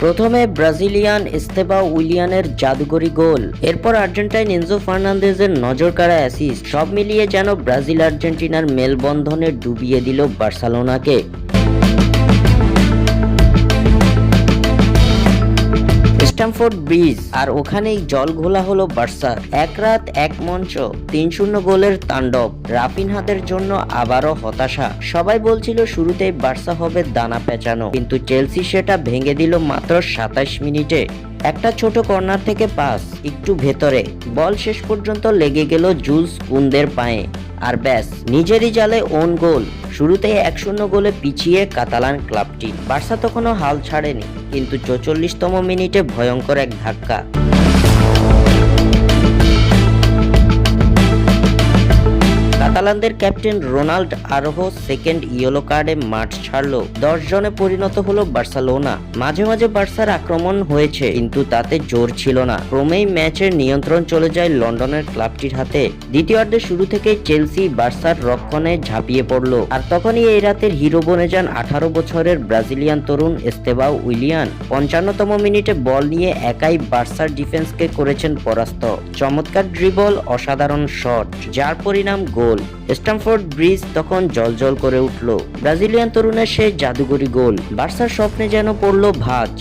প্রথমে ব্রাজিলিয়ান এস্তেবাও উইলিয়ানের জাদুকরি গোল, এরপর Argentine Enzo ফার্নান্দেজের নজরকাড়া assist, সব মিলিয়ে যেন ব্রাজিল আর্জেন্টিনার মেলবন্ধনে ডুবিয়ে দিল বার্সেলোনাকে। স্ট্যামফোর্ড ব্রিজ, আর ওখানেই জল ঘোলা হলো বার্সার। এক রাত এক মঞ্চ, ৩-০ গোলের তাণ্ডব। রাফিনহাদের জন্য আবারও হতাশা। সবাই বলছিল শুরুতেই বার্সা হবে দানা পেঁচানো, কিন্তু চেলসি সেটা ভেঙে দিল মাত্র ২৭ মিনিটে। একটা ছোট কর্নার থেকে পাস, একটু ভেতরে, বল শেষ পর্যন্ত লেগে গেল জুলস কুন্দের পায়ে, আর ব্যাস, নিজেরই জালে ওন গোল। শুরুতেই ১-০ গোলে পিছিয়ে কাতালান ক্লাবটি। বার্সা তখনও হাল ছাড়েনি, কিন্তু ৪৪তম মিনিটে ভয়ঙ্কর এক ধাক্কা। কাতালানদের ক্যাপ্টেন রোনাল্ড আরোহো সেকেন্ড ইয়েলো কার্ডে মাঠ ছাড়ল। ১০ জনে পরিণত হলো বার্সেলোনা। মাঝে মাঝে বার্সার আক্রমণ হয়েছে, কিন্তু তাতে জোর ছিল না। ক্রমেই ম্যাচের নিয়ন্ত্রণ চলে যায় লন্ডনের ক্লাবটির হাতে। দ্বিতীয়ার্ধে শুরু থেকেই চেলসি বার্সার রক্ষণে ঝাঁপিয়ে পড়ল, আর তখনই এই রাতের হিরো বনে যান ১৮ বছরের ব্রাজিলিয়ান তরুণ এস্তেবাও উইলিয়ান। ৫৫তম মিনিটে বল নিয়ে একাই বার্সার ডিফেন্সকে করেছেন পরাস্ত। চমৎকার ড্রিবল, অসাধারণ শট, যার পরিণাম গোল। স্ট্যামফোর্ড ব্রিজ তখন জ্বলজ্বল করে উঠল। ব্রাজিলিয়ান তরুণের সেই জাদুকরি গোল বার্সার স্বপ্নে যেন পড়ল ভাঁজ।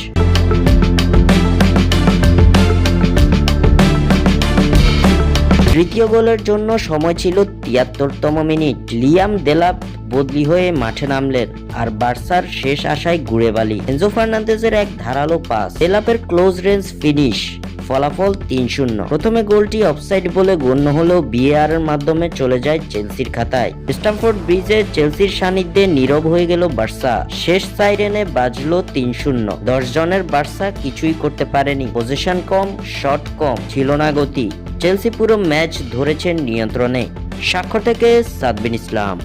তৃতীয় গোলের জন্য সময় ছিল ৭৩তম মিনিট। লিয়াম দেলাপ বদলি হয়ে মাঠে নামলেন, আর বার্সার শেষ আশায় গুড়ে বালি। এনজো ফার্নান্দেজের এক ধারালো পাস, দেলাপের ক্লোজ রেঞ্জ ফিনিশ, ফলাফল ৩-০। প্রথমে গোলটি অফসাইড বলে গণ্য হলেও ভিএআর এর মাধ্যমে চলে যায় চেলসির খাতায়। স্ট্যামফোর্ড ব্রিজে চেলসির সান্নিধ্যে নীরব হয়ে গেল বার্সা। শেষ সাইরেনে বাজলো ৩-০। ১০ জনের বার্সা কিছুই করতে পারেনি। পজিশন কম, শট কম, ছিল না গতি। চেলসি পুরো ম্যাচ ধরেছেন নিয়ন্ত্রণে। স্বাক্ষর থেকে সাদবিন ইসলাম।